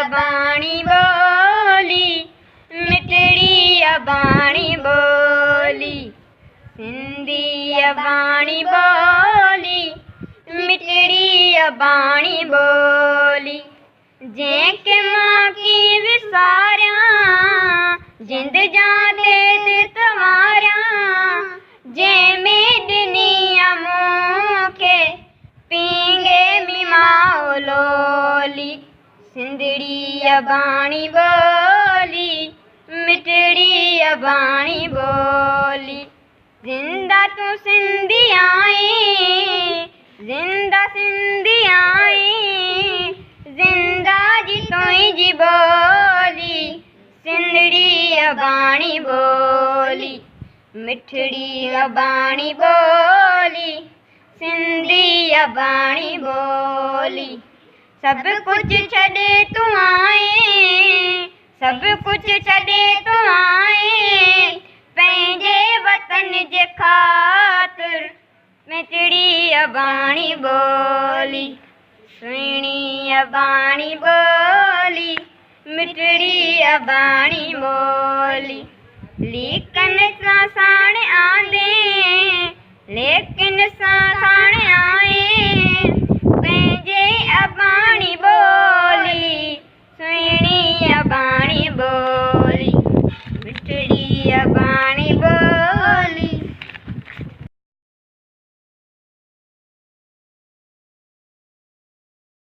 अबाणी बोली, मिठड़ी अबाणी बोली। सिंधी अबाणी बोली, मिठड़ी अबाणी बोली। जंहिंखे मां की विसारियां, जिंद जाते ते तवारियां, जंहिंमें ॾिनी मूंखे पींगे मी माओ लोली। सिंधड़ी अबाणी बोली, मिठड़ी अबाणी बोली। जिंदा तूं सिंधी आहीं, जिंदा सिंधी आहीं, जिंदा जी तुंहिंजी बोली। सिंधड़ी अबाणी बोली, मिठड़ी अबाणी बोली। सिंधी अबाणी बोली। सब कुछ छॾे तूं आहीं, सब कुछ छॾे तूं आहीं, पंहिंजे वतन जे ख़ातिर। मिठड़ी अबाणी बोली, सुहिणी अबाणी बोली, मिठड़ी अबाणी बोली। लेकिन सां साण आंदे, लेकिन सां साण